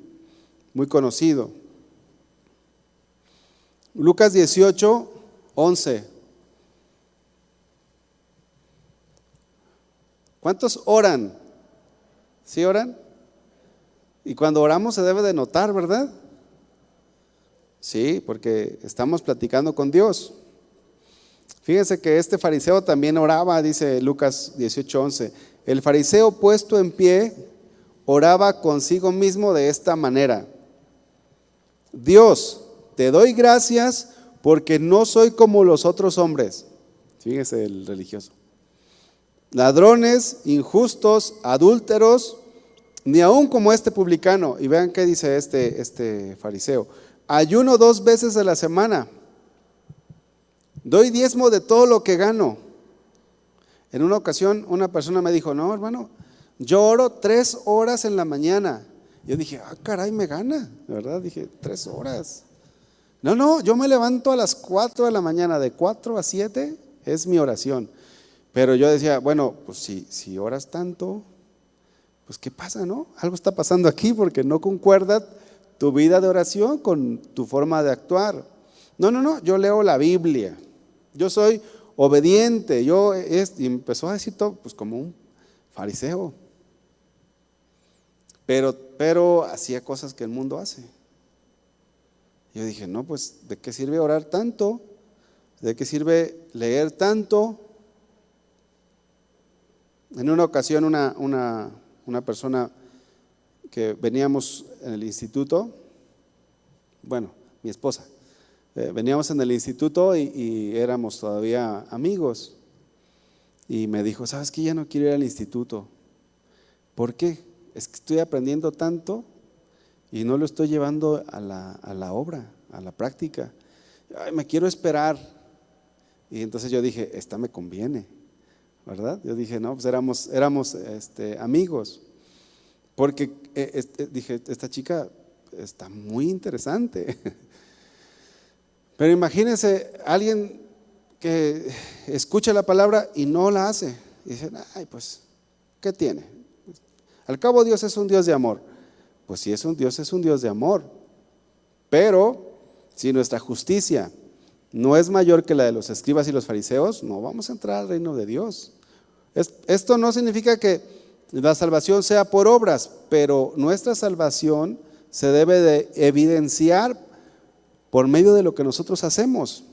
muy conocido. Lucas 18, 11. ¿Cuántos oran? ¿Sí oran? Y cuando oramos se debe de notar, ¿verdad? Sí, porque estamos platicando con Dios. Fíjense que este fariseo también oraba, dice Lucas 18:11. El fariseo puesto en pie oraba consigo mismo de esta manera: Dios, te doy gracias porque no soy como los otros hombres. Fíjese el religioso. Ladrones, injustos, adúlteros, ni aun como este publicano. Y vean qué dice este fariseo: ayuno 2 veces a la semana. Doy diezmo de todo lo que gano. En una ocasión una persona me dijo, no hermano, yo oro 3 horas en la mañana. Yo dije, caray, me gana, ¿verdad? Dije, 3 horas. No, yo me levanto a las 4 de la mañana, de 4 a 7 es mi oración. Pero yo decía, bueno, pues si oras tanto, pues ¿qué pasa, no? Algo está pasando aquí porque no concuerda tu vida de oración con tu forma de actuar. No, yo leo la Biblia. Yo soy obediente, y empezó a decir todo, pues como un fariseo, pero hacía cosas que el mundo hace. Yo dije, no, pues ¿de qué sirve orar tanto? ¿De qué sirve leer tanto? En una ocasión una persona que veníamos en el instituto, bueno, mi esposa, veníamos en el instituto y éramos todavía amigos, y me dijo, ¿sabes qué? Ya no quiero ir al instituto. ¿Por qué? Es que estoy aprendiendo tanto y no lo estoy llevando a la obra, a la práctica. Ay, me quiero esperar. Y entonces yo dije, esta me conviene, ¿verdad? Yo dije, no, pues éramos amigos, porque dije, esta chica está muy interesante. Pero imagínense alguien que escucha la palabra y no la hace. Y dicen, ay, pues, ¿qué tiene? Al cabo Dios es un Dios de amor. Pues si es un Dios de amor. Pero si nuestra justicia no es mayor que la de los escribas y los fariseos, no vamos a entrar al reino de Dios. Esto no significa que la salvación sea por obras, pero nuestra salvación se debe de evidenciar por medio de lo que nosotros hacemos.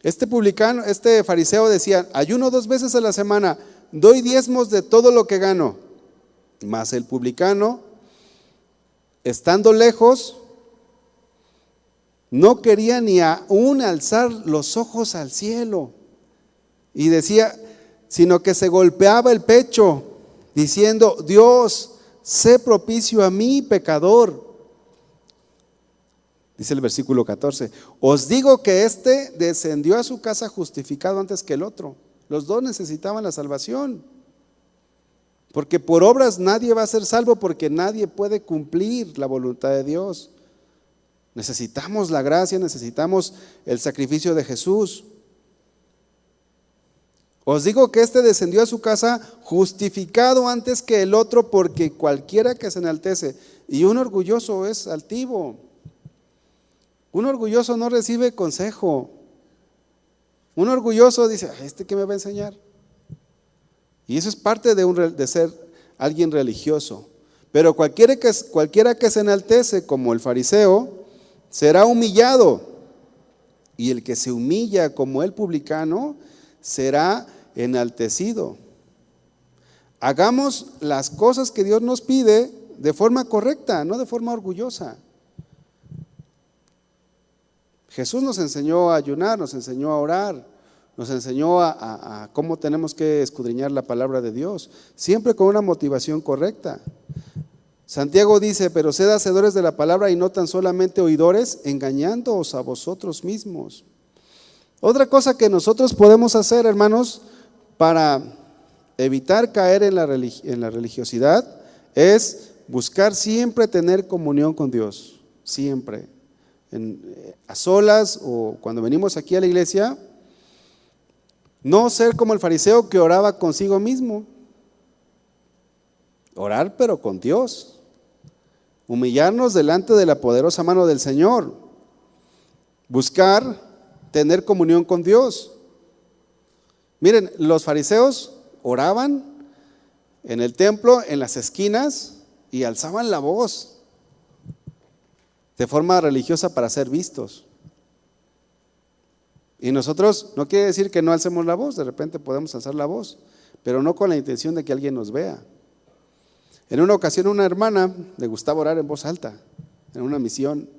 Este fariseo decía, ayuno 2 veces a la semana, doy diezmos de todo lo que gano. Mas el publicano, estando lejos, no quería ni aún alzar los ojos al cielo. Y decía, sino que se golpeaba el pecho, diciendo, Dios, sé propicio a mí, pecador. Dice el versículo 14, os digo que este descendió a su casa justificado antes que el otro. Los dos necesitaban la salvación. Porque por obras nadie va a ser salvo, porque nadie puede cumplir la voluntad de Dios. Necesitamos la gracia, necesitamos el sacrificio de Jesús. Os digo que este descendió a su casa justificado antes que el otro, porque cualquiera que se enaltece, y un orgulloso es altivo. Un orgulloso no recibe consejo. Un orgulloso dice, ¿este qué me va a enseñar? Y eso es parte de ser alguien religioso. Pero cualquiera que se enaltece, como el fariseo, será humillado. Y el que se humilla, como el publicano, será enaltecido. Hagamos las cosas que Dios nos pide de forma correcta, no de forma orgullosa. Jesús nos enseñó a ayunar, nos enseñó a orar, nos enseñó a cómo tenemos que escudriñar la palabra de Dios, siempre con una motivación correcta. Santiago dice, pero sed hacedores de la palabra y no tan solamente oidores, engañándoos a vosotros mismos. Otra cosa que nosotros podemos hacer, hermanos, para evitar caer en la religiosidad, es buscar siempre tener comunión con Dios, siempre. A solas o cuando venimos aquí a la iglesia, no ser como el fariseo que oraba consigo mismo. Orar pero con Dios. Humillarnos delante de la poderosa mano del Señor. Buscar tener comunión con Dios. Miren, los fariseos oraban en el templo, en las esquinas, y alzaban la voz de forma religiosa para ser vistos. Y nosotros, no quiere decir que no alcemos la voz, de repente podemos alzar la voz, pero no con la intención de que alguien nos vea. En una ocasión una hermana le gustaba orar en voz alta, en una misión.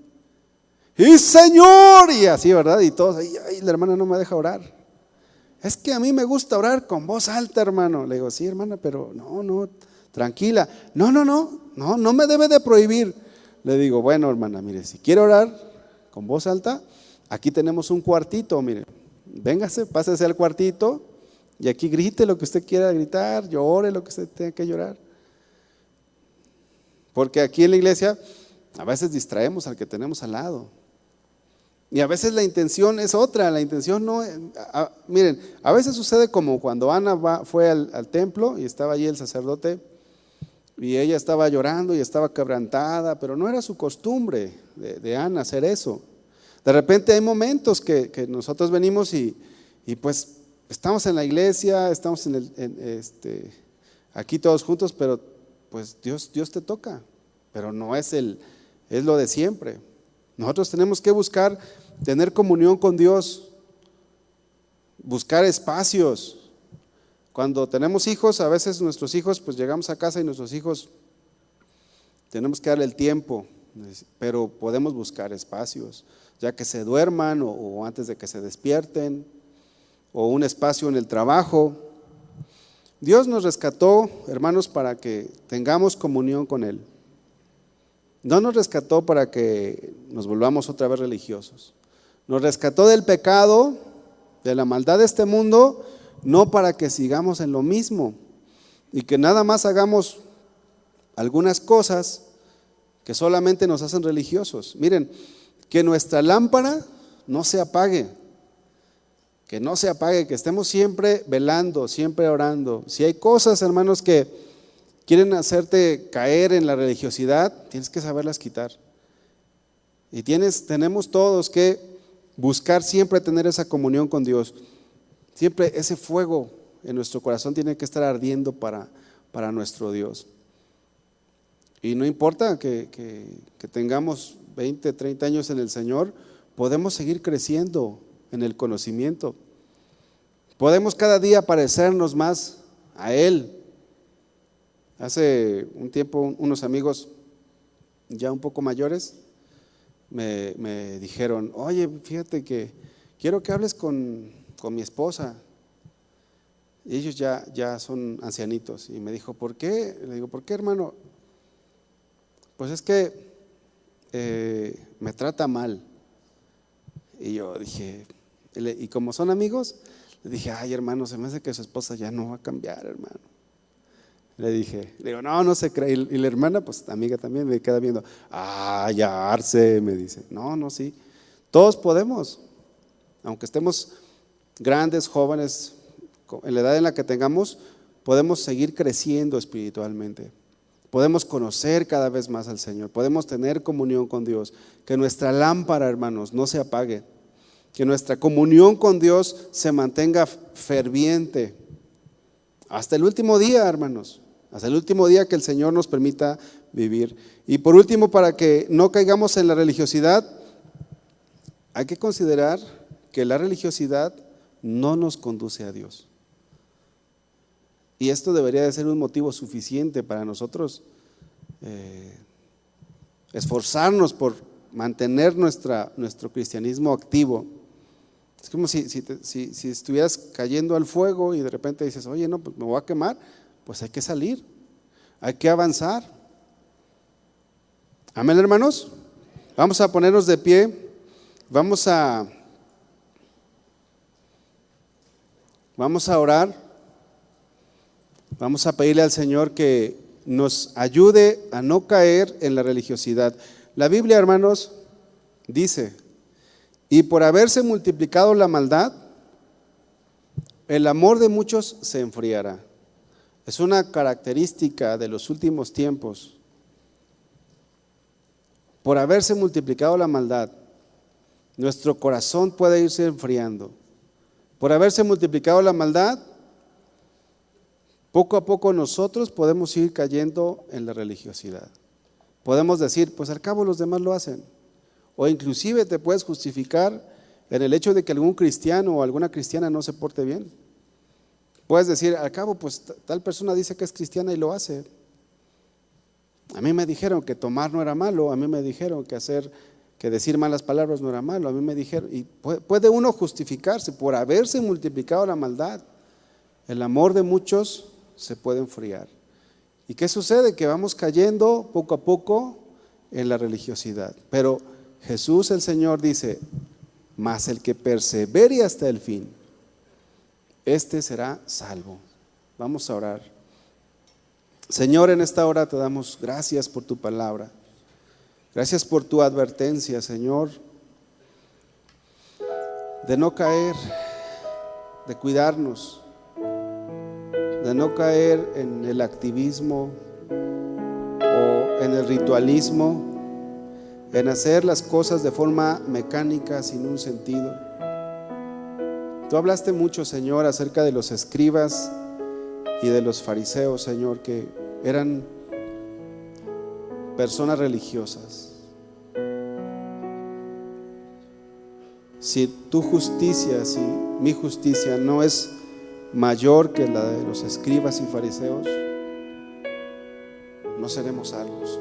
¡Y Señor! Y así, ¿verdad? Y todos, ay, la hermana no me deja orar. Es que a mí me gusta orar con voz alta, hermano. Le digo, sí, hermana, pero no, tranquila. No me debe de prohibir. Le digo, bueno, hermana, mire, si quiere orar con voz alta, aquí tenemos un cuartito, mire, véngase, pásese al cuartito y aquí grite lo que usted quiera gritar, llore lo que usted tenga que llorar. Porque aquí en la iglesia a veces distraemos al que tenemos al lado. Y a veces la intención es otra, la intención no, miren, a veces sucede como cuando Ana fue al templo y estaba allí el sacerdote y ella estaba llorando y estaba quebrantada, pero no era su costumbre de Ana hacer eso. De repente hay momentos que nosotros venimos y pues estamos en la iglesia, estamos aquí todos juntos, pero pues Dios te toca, pero no es lo de siempre. Nosotros tenemos que buscar tener comunión con Dios, buscar espacios. Cuando tenemos hijos, a veces nuestros hijos, pues llegamos a casa y nuestros hijos tenemos que darle el tiempo, pero podemos buscar espacios, ya que se duerman o antes de que se despierten, o un espacio en el trabajo. Dios nos rescató, hermanos, para que tengamos comunión con Él. No nos rescató para que nos volvamos otra vez religiosos. Nos rescató del pecado, de la maldad de este mundo, no para que sigamos en lo mismo y que nada más hagamos algunas cosas que solamente nos hacen religiosos. Miren, que nuestra lámpara no se apague, que no se apague, que estemos siempre velando, siempre orando. Si hay cosas, hermanos, que quieren hacerte caer en la religiosidad, tienes que saberlas quitar. Y tenemos todos que buscar siempre tener esa comunión con Dios. Siempre ese fuego en nuestro corazón tiene que estar ardiendo para nuestro Dios. Y no importa que tengamos 20, 30 años en el Señor, podemos seguir creciendo en el conocimiento. Podemos cada día parecernos más a Él. Hace un tiempo unos amigos ya un poco mayores me dijeron: oye, fíjate que quiero que hables con mi esposa. Y ellos ya son ancianitos. Y me dijo: ¿por qué? Le digo: ¿por qué, hermano? Pues es que me trata mal. Y yo dije, y como son amigos, le dije: ay, hermano, se me hace que su esposa ya no va a cambiar, hermano. Le digo: no se cree. Y la hermana, pues amiga también, me queda viendo: ya, Arce, me dice. No, sí. Todos podemos, aunque estemos grandes, jóvenes, en la edad en la que tengamos, podemos seguir creciendo espiritualmente. Podemos conocer cada vez más al Señor, podemos tener comunión con Dios. Que nuestra lámpara, hermanos, no se apague, que nuestra comunión con Dios se mantenga ferviente hasta el último día, hermanos, hasta el último día que el Señor nos permita vivir. Y por último, para que no caigamos en la religiosidad, hay que considerar que la religiosidad no nos conduce a Dios. Y esto debería de ser un motivo suficiente para nosotros esforzarnos por mantener nuestro cristianismo activo. Es como si estuvieras cayendo al fuego y de repente dices: oye, no, pues me voy a quemar. Pues hay que salir, hay que avanzar. Amén, hermanos. Vamos a ponernos de pie, vamos a orar. Vamos a pedirle al Señor que nos ayude a no caer en la religiosidad. La Biblia, hermanos, dice: y por haberse multiplicado la maldad, el amor de muchos se enfriará. Es una característica de los últimos tiempos. Por haberse multiplicado la maldad, nuestro corazón puede irse enfriando. Por haberse multiplicado la maldad, poco a poco nosotros podemos ir cayendo en la religiosidad. Podemos decir: pues al cabo los demás lo hacen. O inclusive te puedes justificar en el hecho de que algún cristiano o alguna cristiana no se porte bien. Puedes decir: al cabo, pues tal persona dice que es cristiana y lo hace. A mí me dijeron que tomar no era malo, a mí me dijeron que decir malas palabras no era malo, a mí me dijeron. Y puede uno justificarse por haberse multiplicado la maldad. El amor de muchos se puede enfriar. ¿Y qué sucede? Que vamos cayendo poco a poco en la religiosidad. Pero Jesús el Señor dice: mas el que persevere hasta el fin, este será salvo. Vamos a orar. Señor, en esta hora te damos gracias por tu palabra. Gracias por tu advertencia, Señor, de no caer, de cuidarnos, de no caer en el activismo o en el ritualismo, en hacer las cosas de forma mecánica sin un sentido. Tú hablaste mucho, Señor, acerca de los escribas y de los fariseos, Señor, que eran personas religiosas. Si tu justicia, si mi justicia no es mayor que la de los escribas y fariseos, no seremos salvos.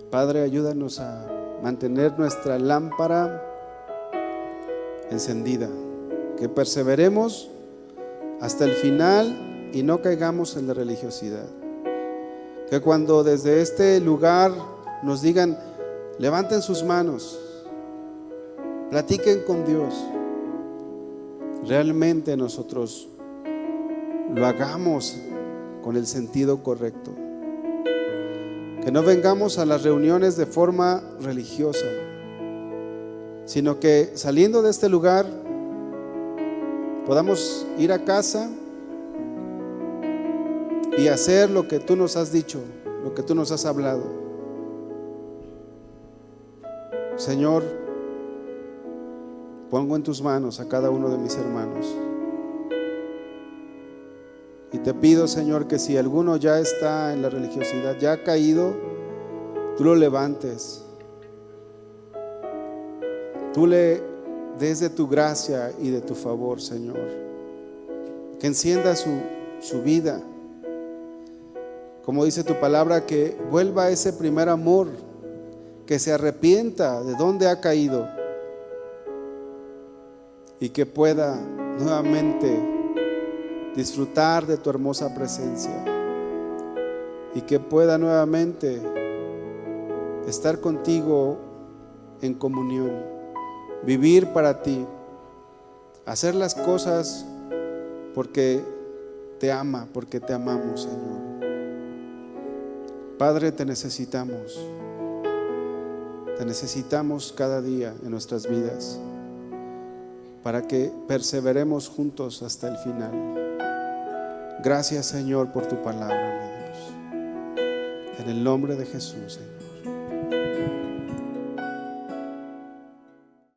Padre, ayúdanos a mantener nuestra lámpara encendida, que perseveremos hasta el final y no caigamos en la religiosidad. Que cuando desde este lugar nos digan: levanten sus manos, platiquen con Dios, realmente nosotros lo hagamos con el sentido correcto. Que no vengamos a las reuniones de forma religiosa, sino que saliendo de este lugar podamos ir a casa y hacer lo que tú nos has dicho, lo que tú nos has hablado. Señor, pongo en tus manos a cada uno de mis hermanos. Y te pido, Señor, que si alguno ya está en la religiosidad, ya ha caído, tú lo levantes. Tú le des de tu gracia y de tu favor, Señor. Que encienda su vida. Como dice tu palabra, que vuelva a ese primer amor, que se arrepienta de dónde ha caído y que pueda nuevamente disfrutar de tu hermosa presencia y que pueda nuevamente estar contigo en comunión, vivir para ti, hacer las cosas porque te ama, porque te amamos, Señor. Padre, te necesitamos cada día en nuestras vidas para que perseveremos juntos hasta el final. Gracias, Señor, por tu palabra, mi Dios. En el nombre de Jesús, Señor.